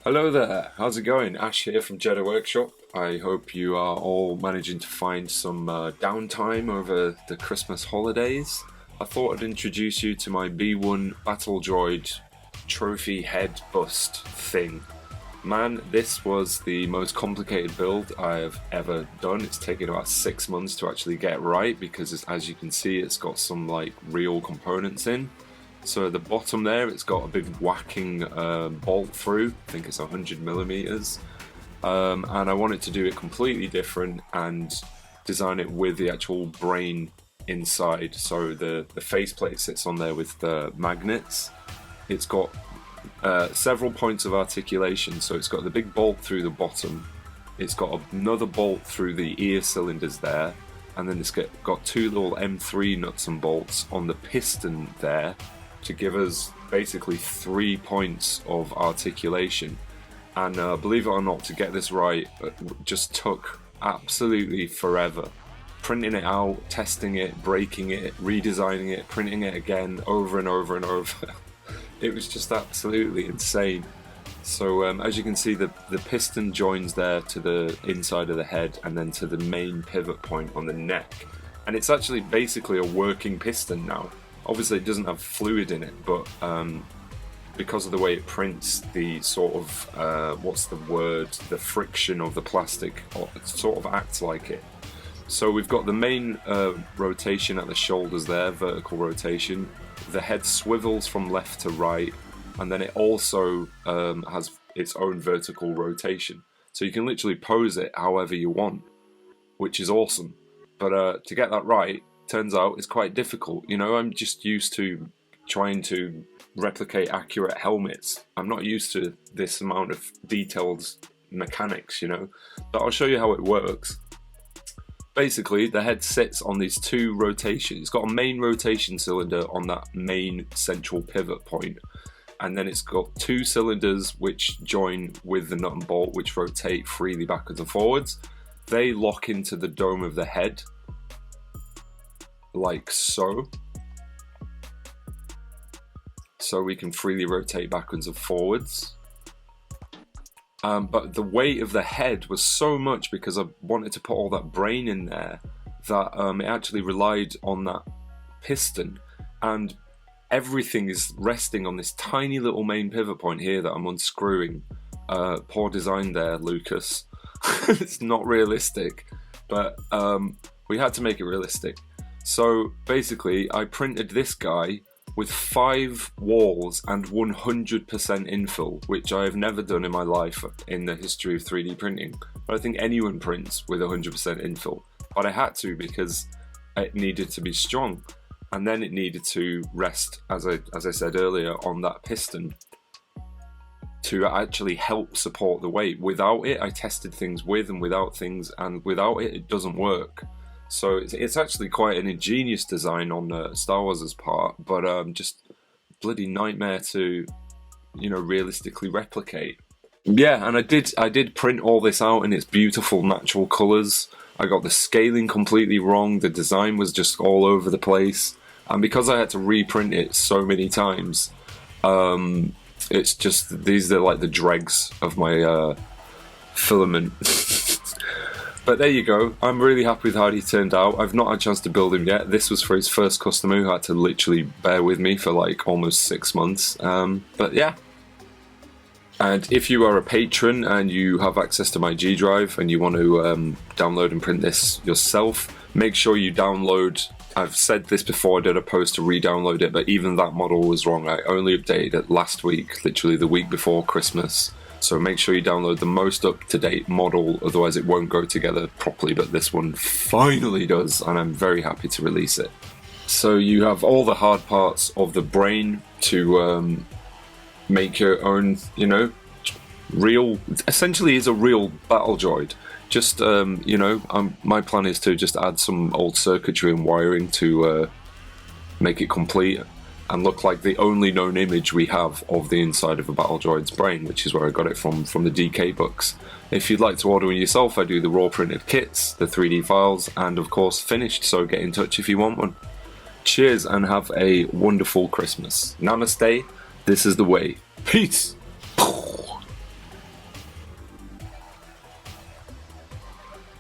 Hello there, how's it going? Ash here from Jedha Workshop. I hope you are all managing to find some downtime over the Christmas holidays. I thought I'd introduce you to my B1 Battledroid trophy head bust thing. Man, this was the most complicated build I have ever done. It's taken about 6 months to actually get right because as you can see, it's got some like real components in. So at the bottom there, it's got a big whacking bolt through. I think it's 100mm. And I wanted to do it completely different and design it with the actual brain inside. So the faceplate sits on there with the magnets. It's got several points of articulation. So it's got the big bolt through the bottom. It's got another bolt through the ear cylinders there. And then it's got two little M3 nuts and bolts on the piston there, to give us basically 3 points of articulation. And believe it or not, to get this right just took absolutely forever. Printing it out, testing it, breaking it, redesigning it, printing it again over and over and over. It was just absolutely insane. So as you can see, the piston joins there to the inside of the head and then to the main pivot point on the neck. And it's actually basically a working piston now. Obviously it doesn't have fluid in it, but because of the way it prints, the sort of, what's the word, the friction of the plastic sort of acts like it. So we've got the main rotation at the shoulders there, vertical rotation. The head swivels from left to right, and then it also has its own vertical rotation. So you can literally pose it however you want, which is awesome. But to get that right, turns out it's quite difficult. You know, I'm just used to trying to replicate accurate helmets. I'm not used to this amount of detailed mechanics, you know. But I'll show you how it works. Basically, the head sits on these two rotations. It's got a main rotation cylinder on that main central pivot point. And then it's got two cylinders which join with the nut and bolt, which rotate freely backwards and forwards. They lock into the dome of the head, like so. So we can freely rotate backwards and forwards. But the weight of the head was so much, because I wanted to put all that brain in there, that it actually relied on that piston. And everything is resting on this tiny little main pivot point here that I'm unscrewing. Poor design there, Lucas. It's not realistic, but we had to make it realistic. So basically, I printed this guy with 5 walls and 100% infill, which I have never done in my life in the history of 3D printing. I don't think anyone prints with 100% infill, but I had to because it needed to be strong. And then it needed to rest, as I said earlier, on that piston to actually help support the weight. Without it, I tested things with and without things, and without it, it doesn't work. So it's actually quite an ingenious design on Star Wars' part, but just bloody nightmare to, you know, realistically replicate. Yeah, and I did print all this out in its beautiful natural colours. I got the scaling completely wrong. The design was just all over the place, and because I had to reprint it so many times, it's just, these are like the dregs of my filament. But there you go, I'm really happy with how he turned out. I've not had a chance to build him yet. This was for his first customer who had to literally bear with me for like almost 6 months. But yeah. And if you are a patron and you have access to my G Drive and you want to download and print this yourself, make sure you download. I've said this before, I did a post to re-download it, but even that model was wrong. I only updated it last week, literally the week before Christmas. So make sure you download the most up-to-date model, otherwise it won't go together properly, but this one finally does, and I'm very happy to release it. So you have all the hard parts of the brain to make your own, you know, real, essentially is a real Battledroid. Just, you know, my plan is to just add some old circuitry and wiring to make it complete and look like the only known image we have of the inside of a Battledroid's brain, which is where I got it from the DK books. If you'd like to order one yourself, I do the raw printed kits, the 3D files, and of course finished, so get in touch if you want one. Cheers and have a wonderful Christmas. Namaste, this is the way. Peace!